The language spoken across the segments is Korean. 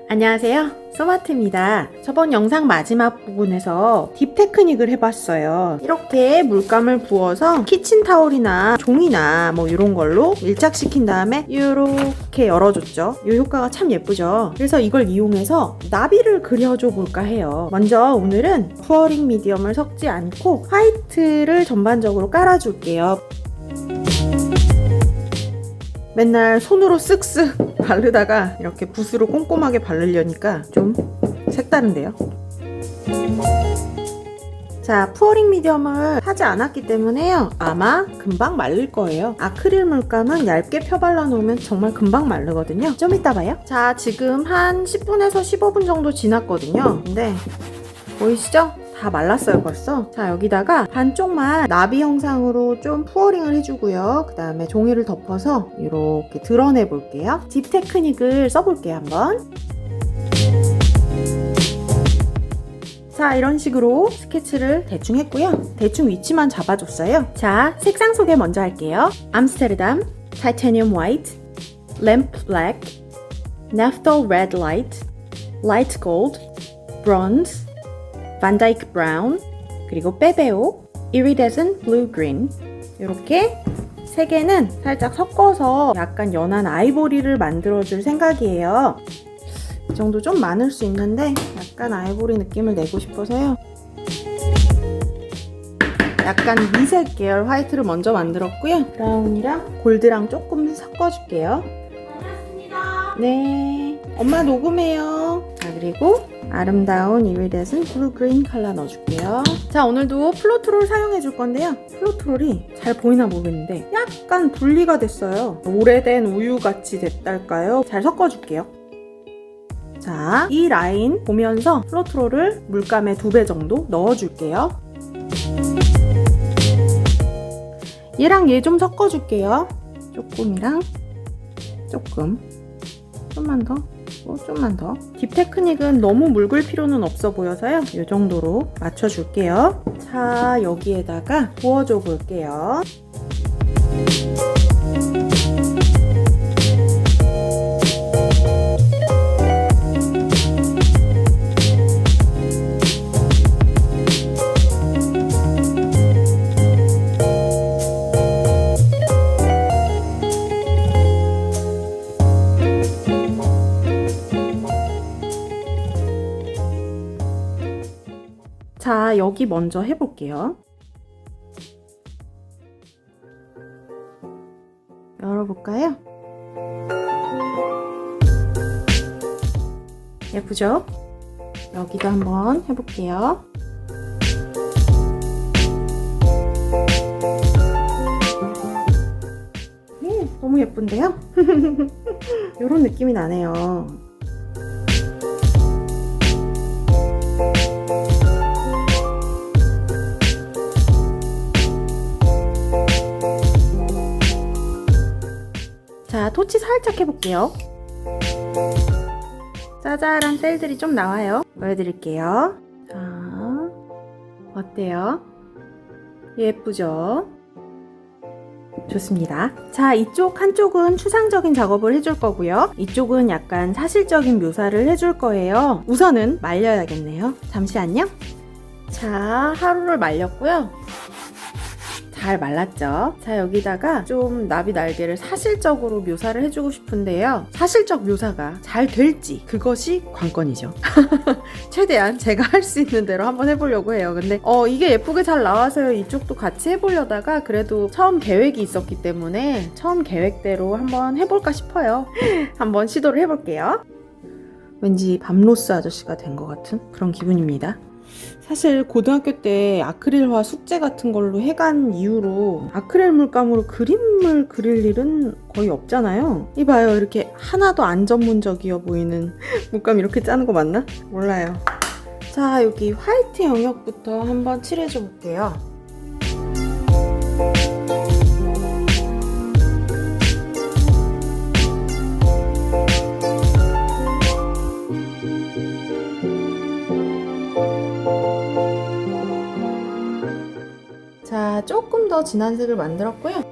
안녕하세요, 소마트입니다. 저번 영상 마지막 부분에서 딥 테크닉을 해봤어요. 이렇게 물감을 부어서 키친타올이나 종이나 뭐 이런 걸로 밀착시킨 다음에 이렇게 열어줬죠. 이 효과가 참 예쁘죠. 그래서 이걸 이용해서 나비를 그려줘 볼까 해요. 먼저 오늘은 푸어링 미디엄을 섞지 않고 화이트를 전반적으로 깔아줄게요. 맨날 손으로 쓱쓱 바르다가 이렇게 붓으로 꼼꼼하게 바르려니까 좀 색다른데요. 자, 푸어링 미디엄을 하지 않았기 때문에요. 아마 금방 마를 거예요. 아크릴 물감은 얇게 펴발라 놓으면 정말 금방 마르거든요. 좀 이따 봐요. 자, 지금 한 10분에서 15분 정도 지났거든요. 근데 보이시죠? 다 말랐어요 벌써. 자, 여기다가 반쪽만 나비 형상으로 좀 푸어링을 해주고요. 그 다음에 종이를 덮어서 이렇게 드러내 볼게요. 딥 테크닉을 써볼게요 한번. 자, 이런 식으로 스케치를 대충 했고요. 대충 위치만 잡아줬어요. 자, 색상 소개 먼저 할게요. 암스테르담, 타이타늄 화이트, 램프 블랙, 나프톨 레드 라이트, 라이트 골드, 브론즈, 반다이크 브라운, 그리고 빼베오, 이리데슨 블루 그린. 이렇게 세 개는 살짝 섞어서 약간 연한 아이보리를 만들어줄 생각이에요. 이 정도 좀 많을 수 있는데 약간 아이보리 느낌을 내고 싶어서요. 약간 미색 계열 화이트를 먼저 만들었고요. 브라운이랑 골드랑 조금 섞어줄게요. 반갑습니다. 네, 엄마 녹음해요. 자, 그리고 아름다운 이리데슨 블루 그린 컬러 넣어줄게요. 자, 오늘도 플로트롤 사용해줄 건데요. 플로트롤이 잘 보이나 모르겠는데 약간 분리가 됐어요. 오래된 우유같이 됐달까요? 잘 섞어줄게요. 자, 이 라인 보면서 플로트롤을 물감의 2배 정도 넣어줄게요. 얘랑 얘 좀 섞어줄게요. 조금이랑 조금. 좀만 더. 좀만 더. 딥 테크닉은 너무 묽을 필요는 없어 보여서요. 이 정도로 맞춰줄게요. 자, 여기에다가 부어줘 볼게요. 자, 여기 먼저 해볼게요. 열어볼까요? 예쁘죠? 여기도 한번 해볼게요. 너무 예쁜데요? 이런 느낌이 나네요. 자, 토치 살짝 해볼게요. 짜잘한 셀들이 좀 나와요. 보여드릴게요. 자, 어때요? 예쁘죠? 좋습니다. 자, 이쪽 한쪽은 추상적인 작업을 해줄 거고요. 이쪽은 약간 사실적인 묘사를 해줄 거예요. 우선은 말려야겠네요. 잠시 안녕. 자, 하루를 말렸고요. 잘 말랐죠? 자, 여기다가 좀 나비 날개를 사실적으로 묘사를 해주고 싶은데요. 사실적 묘사가 잘 될지 그것이 관건이죠. 최대한 제가 할 수 있는 대로 한번 해보려고 해요. 근데 이게 예쁘게 잘 나와서요. 이쪽도 같이 해보려다가 그래도 처음 계획이 있었기 때문에 처음 계획대로 한번 해볼까 싶어요. 한번 시도를 해볼게요. 왠지 밤로스 아저씨가 된 것 같은 그런 기분입니다. 사실 고등학교 때 아크릴화 숙제 같은 걸로 해간 이후로 아크릴 물감으로 그림을 그릴 일은 거의 없잖아요. 이봐요, 이렇게 하나도 안 전문적이어 보이는 물감 이렇게 짜는 거 맞나? 몰라요. 자, 여기 화이트 영역부터 한번 칠해줘 볼게요. 자, 조금 더 진한 색을 만들었고요.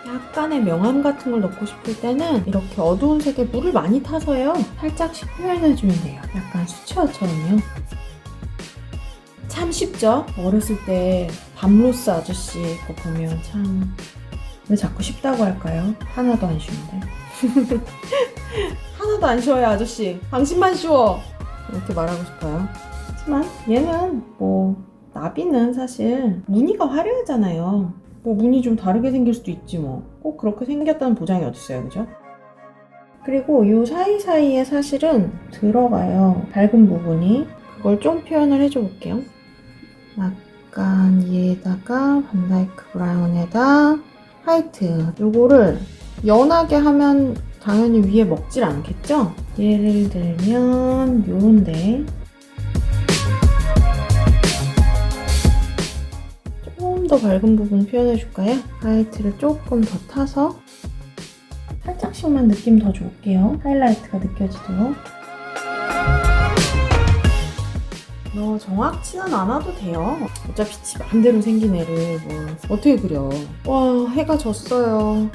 약간의 명암 같은 걸 넣고 싶을 때는 이렇게 어두운 색에 물을 많이 타서요. 살짝씩 표현해주면 돼요. 약간 수채화처럼요. 참 쉽죠? 어렸을 때 밤로스 아저씨 거 보면 참... 왜 자꾸 쉽다고 할까요? 하나도 안 쉬운데. 하나도 안 쉬워요, 아저씨. 당신만 쉬워! 이렇게 말하고 싶어요. 하지만 얘는 나비는 사실 무늬가 화려하잖아요. 무늬 좀 다르게 생길 수도 있지 뭐. 꼭 그렇게 생겼다는 보장이 어딨어요, 그죠? 그리고 이 사이사이에 사실은 들어가요. 밝은 부분이. 그걸 좀 표현을 해줘 볼게요. 약간 얘에다가 반다이크 브라운에다 화이트. 요거를 연하게 하면 당연히 위에 먹질 않겠죠? 예를 들면 요런데 조금 더 밝은 부분 표현해줄까요? 화이트를 조금 더 타서 살짝씩만 느낌 더 줄게요. 하이라이트가 느껴지도록. 너 정확치는 않아도 돼요. 어차피 지 맘대로 생긴 애를 어떻게 그려. 와, 해가 졌어요.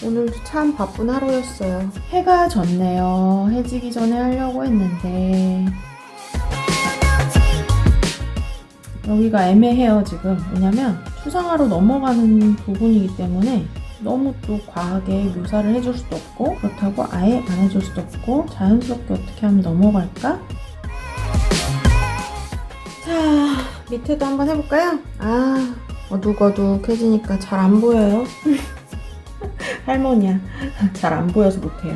오늘도 참 바쁜 하루였어요. 해가 졌네요. 해지기 전에 하려고 했는데 여기가 애매해요 지금. 왜냐면 추상화로 넘어가는 부분이기 때문에 너무 또 과하게 묘사를 해줄 수도 없고 그렇다고 아예 안 해줄 수도 없고 자연스럽게 어떻게 하면 넘어갈까? 자, 밑에도 한번 해볼까요? 아, 어둑어둑해지니까 잘 안 보여요. 할머니야. 잘 안 보여서 못해요.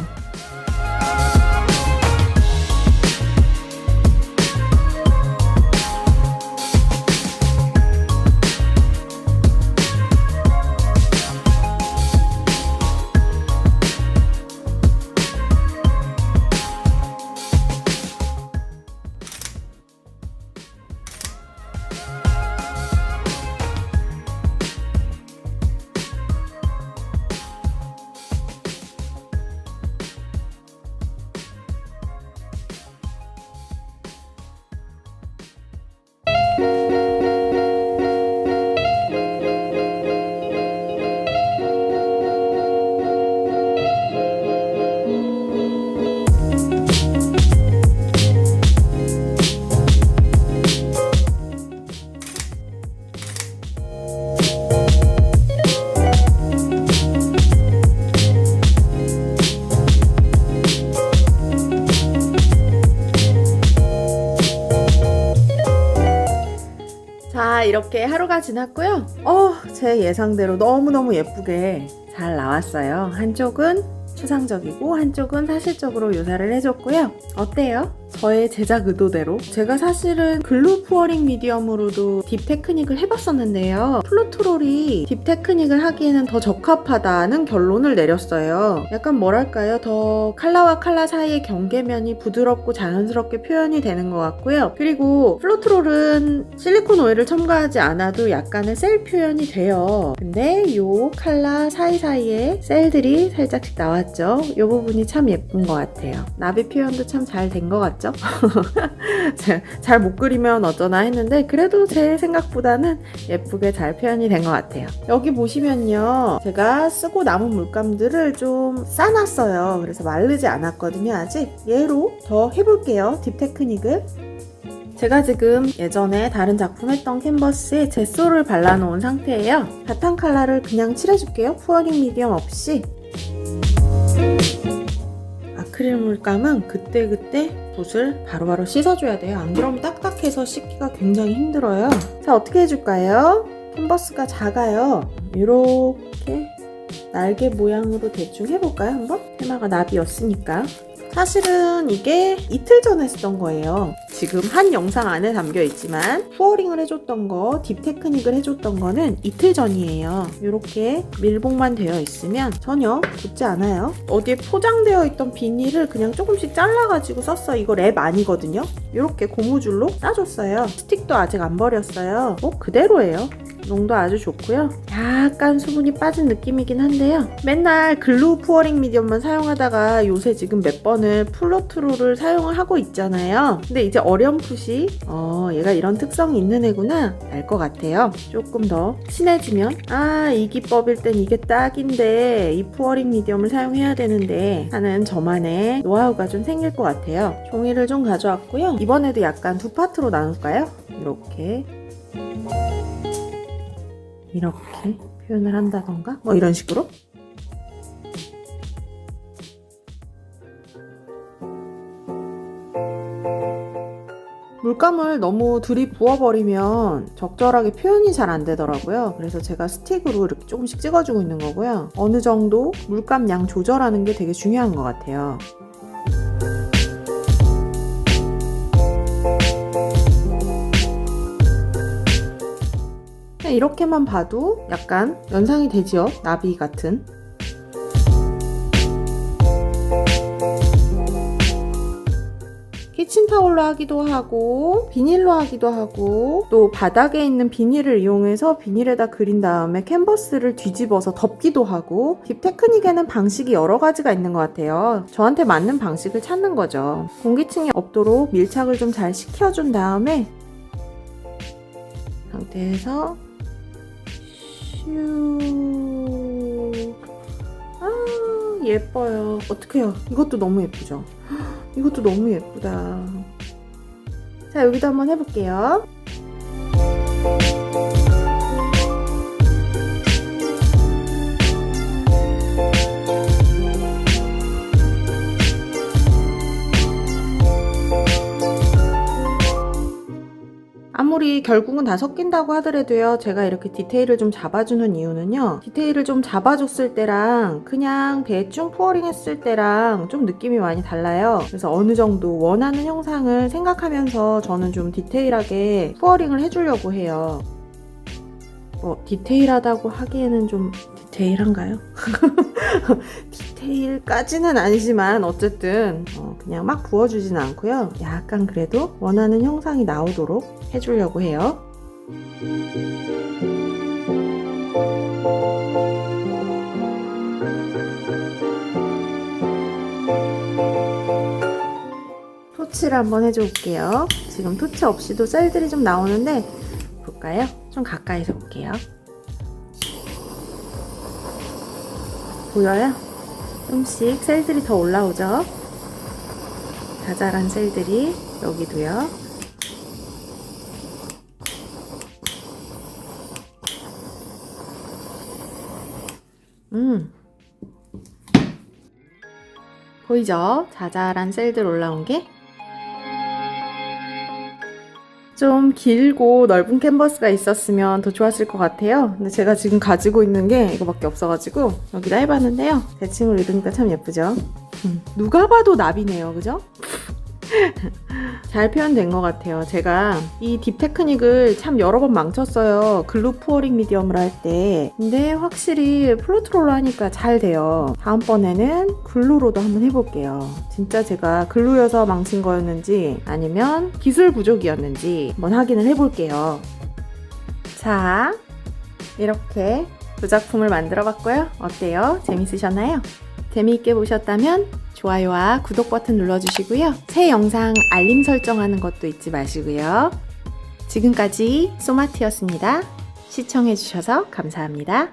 자, 이렇게 하루가 지났고요. 제 예상대로 너무너무 예쁘게 잘 나왔어요. 한쪽은 추상적이고 한쪽은 사실적으로 묘사를 해줬고요. 어때요? 저의 제작 의도대로. 제가 사실은 글루 푸어링 미디엄으로도 딥 테크닉을 해봤었는데요. 플루트롤이 딥 테크닉을 하기에는 더 적합하다는 결론을 내렸어요. 약간 뭐랄까요? 더 칼라와 칼라 사이의 경계면이 부드럽고 자연스럽게 표현이 되는 것 같고요. 그리고 플루트롤은 실리콘 오일을 첨가하지 않아도 약간의 셀 표현이 돼요. 근데 이 칼라 사이사이에 셀들이 살짝씩 나왔죠. 이 부분이 참 예쁜 것 같아요. 나비 표현도 참 잘 된 것 같죠? 그죠? 잘 못 그리면 어쩌나 했는데 그래도 제 생각보다는 예쁘게 잘 표현이 된 것 같아요. 여기 보시면요, 제가 쓰고 남은 물감들을 좀 싸놨어요. 그래서 마르지 않았거든요. 아직 얘로 더 해볼게요. 딥 테크닉을. 제가 지금 예전에 다른 작품 했던 캔버스에 젯소를 발라놓은 상태예요. 바탕 컬러를 그냥 칠해줄게요. 푸어링 미디엄 없이. 아크릴 물감은 그때그때 붓을 바로바로 씻어줘야 돼요. 안 그러면 딱딱해서 씻기가 굉장히 힘들어요. 자, 어떻게 해줄까요? 캔버스가 작아요. 이렇게 날개 모양으로 대충 해볼까요? 한번? 테마가 나비였으니까. 사실은 이게 이틀 전에 쓰던 거예요. 지금 한 영상 안에 담겨 있지만 푸어링을 해줬던 거, 딥 테크닉을 해줬던 거는 이틀 전이에요. 이렇게 밀봉만 되어 있으면 전혀 붙지 않아요. 어디에 포장되어 있던 비닐을 그냥 조금씩 잘라가지고 썼어요. 이거 랩 아니거든요. 이렇게 고무줄로 싸줬어요. 스틱도 아직 안 버렸어요. 그대로예요. 농도 아주 좋고요. 약간 수분이 빠진 느낌이긴 한데요. 맨날 글루 푸어링 미디엄만 사용하다가 요새 지금 몇 번을 플로트루를 사용을 하고 있잖아요. 근데 이제 어렴풋이 얘가 이런 특성이 있는 애구나 알 것 같아요. 조금 더 친해지면 이 기법일 땐 이게 딱인데 이 푸어링 미디엄을 사용해야 되는데 하는 저만의 노하우가 좀 생길 것 같아요. 종이를 좀 가져왔고요. 이번에도 약간 두 파트로 나눌까요? 이렇게 표현을 한다던가 이런 식으로. 물감을 너무 들이부어버리면 적절하게 표현이 잘 안 되더라고요. 그래서 제가 스틱으로 이렇게 조금씩 찍어주고 있는 거고요. 어느 정도 물감 양 조절하는 게 되게 중요한 것 같아요. 이렇게만 봐도 약간 연상이 되죠? 나비 같은. 키친타올로 하기도 하고 비닐로 하기도 하고 또 바닥에 있는 비닐을 이용해서 비닐에다 그린 다음에 캔버스를 뒤집어서 덮기도 하고 딥 테크닉에는 방식이 여러 가지가 있는 것 같아요. 저한테 맞는 방식을 찾는 거죠. 공기층이 없도록 밀착을 좀 잘 시켜준 다음에 상태에서 예뻐요. 어떡해요. 이것도 너무 예쁘죠? 이것도 너무 예쁘다. 자, 여기도 한번 해볼게요. 아무리 결국은 다 섞인다고 하더라도요, 제가 이렇게 디테일을 좀 잡아주는 이유는요, 디테일을 좀 잡아줬을 때랑 그냥 대충 푸어링 했을 때랑 좀 느낌이 많이 달라요. 그래서 어느 정도 원하는 형상을 생각하면서 저는 좀 디테일하게 푸어링을 해주려고 해요. 디테일하다고 하기에는 좀 디테일한가요? 디테일까지는 아니지만 어쨌든 그냥 막 부어주진 않고요. 약간 그래도 원하는 형상이 나오도록 해주려고 해요. 토치를 한번 해줄게요. 지금 토치 없이도 셀들이 좀 나오는데 볼까요? 좀 가까이서 볼게요. 보여요? 좀씩 셀들이 더 올라오죠? 자잘한 셀들이 여기도요. 보이죠? 자잘한 셀들 올라온 게? 좀 길고 넓은 캔버스가 있었으면 더 좋았을 것 같아요. 근데 제가 지금 가지고 있는 게 이거밖에 없어가지고 여기다 해봤는데요. 대칭을 이루니까 참 예쁘죠? 누가 봐도 나비네요. 그죠? 잘 표현된 것 같아요. 제가 이 딥 테크닉을 참 여러 번 망쳤어요. 글루 푸어링 미디엄을 할 때. 근데 확실히 플로트롤로 하니까 잘 돼요. 다음번에는 글루로도 한번 해볼게요. 진짜 제가 글루여서 망친 거였는지 아니면 기술 부족이었는지 한번 확인을 해볼게요. 자, 이렇게 두 작품을 만들어 봤고요. 어때요? 재밌으셨나요? 재미있게 보셨다면 좋아요와 구독 버튼 눌러주시고요. 새 영상 알림 설정하는 것도 잊지 마시고요. 지금까지 소마티였습니다. 시청해주셔서 감사합니다.